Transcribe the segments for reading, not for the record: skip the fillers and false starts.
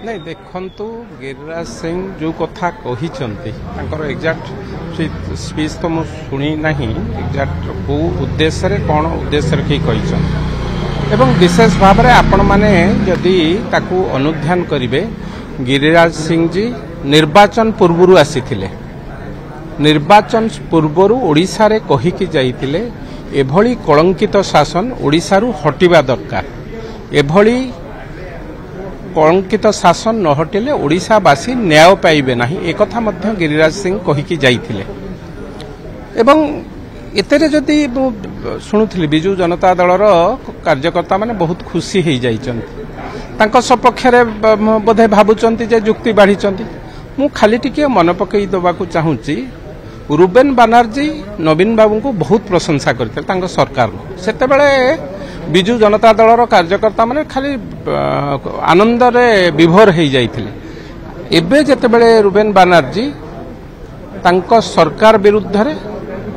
नहीं देखु गिरिराज सिंह जो कथा कहते एक्जाक्ट स्पीच तो मुझे शुणी ना एक्जाक्ट कौ उद्देश्य कौन उद्देश्य कही विशेष भाव में आपण मैंने जदि ताकू अनुध्यान करेंगे गिरिराज सिंह जी निर्वाचन पूर्व आसी निर्वाचन पूर्वर ओडिशा रे कहिकी जाइतिले एभली कलंकित शासन ओडिशारू हटिबा दरकार एभली कलंकित शासन न हटिले ओडिशावासी न्याय पाइबे नाही एकथा मध्य गिरिराज सिंह कहिकी जाइतिले एवं एतेरे जदि शुणुथिली बिजू जनता दलर कार्यकर्ता माने बहुत खुशी हो जाइचंती तांको सपक्ष रे बोधे भाबुचंती जे जुक्ति बाढ़ीचंती मु खाली टिके मन पकई दबाकू चाहूची रुबेन बानर्जी नवीन बाबू को बहुत प्रशंसा करते सरकार सेतेबेले बिजू जनता दलर कार्यकर्ता माने खाली आनंद रे विभोर हो जाइथिले एबे जेतेबेले रुबेन बानर्जी तांको सरकार विरुद्ध रे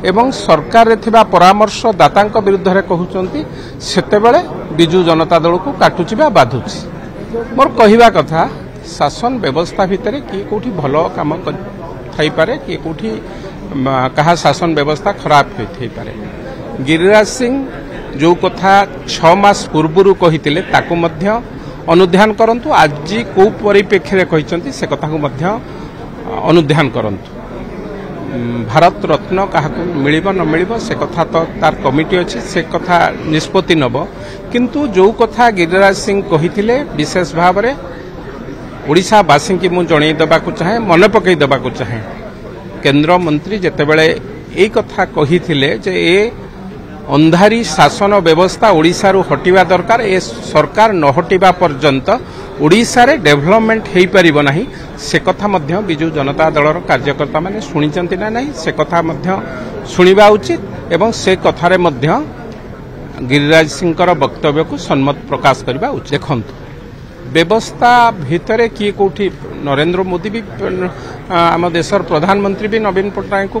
एवं सरकार रे थिबा परामर्शदाता विरुद्ध रे कहउचंती सेतेबेले बिजू जनता दल को काटुची बा बाधुची मोर कहिबा कथा शासन व्यवस्था भितर किए कोठी भलो काम थाई पारे किए कोठी कहा शासन व्यवस्था खराब होई पारे गिरिराज सिंह जो कथा 6 मास पूर्व कहितिले ताकू मध्य अनुध्यान करंतु आज को परिप्रेक्षी रे कहिसंती से कथा को मध्य अनुध्यान करंतु भारत रत्न काहाकू मिलिबो न मिलिबो से कथा तो तार कमिटी अछि से कथा निष्पत्ति नब किंतु जो कथा गिरिराज सिंह कहितिले विशेष भाव रे ओडिशावासी की मुझे जन देवाक चाहे मन पकई देवाक चाहे केंद्र मंत्री जेतेबेले ए कथा कही जे ए अंधारी शासन व्यवस्था ओडिशारू हटिबा दरकार ए सरकार न हटिबा पर्यंत ओडिशा रे डेवलपमेंट हेई परिबो नाही से कथा मध्य बिजू जनता दलर कार्यकर्ता माने सुनिचंती ना नहीं से कथा मध्य सुनिबा उचित एवं से कथारे मध्य गिरिराज सिंह वक्तव्य को सम्मत प्रकाश करबा उचित देखंतु व्यवस्था भितर किए कोठी नरेंद्र मोदी भी आम देशर प्रधानमंत्री भी नवीन पट्टनायक को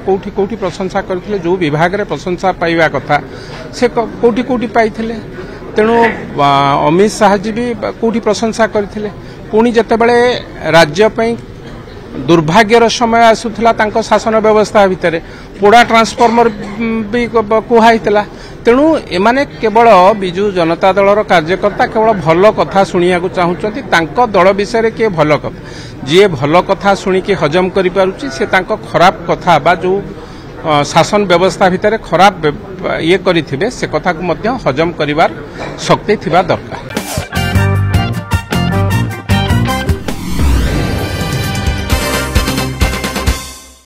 कोठी कोठी प्रशंसा करथिले जो विभाग रे प्रशंसा पाइबा कथा से कोठी कोठी पाइथिले तेणु अमित शाह जी भी कोठी प्रशंसा करथिले पुणी जेतेबेले राज्य पई दुर्भाग्यर समय आसुथला तांको शासन व्यवस्था भितर पोड़ा ट्रांसफॉर्मर भी कुहाइतला तेणु एमाने केवल बिजू जनता दलर कार्यकर्ता केवल भल कथा शुणिया चाहूँगी तांको दल विषय किए भल कथा जी भल कथा शुणिकी हजम करि पारुची से तांको खराब कथा बा जो शासन व्यवस्था भितर खराब ये करिथिबे से कथा को मध्य हजम करिवार शक्ति थिबा दरकार।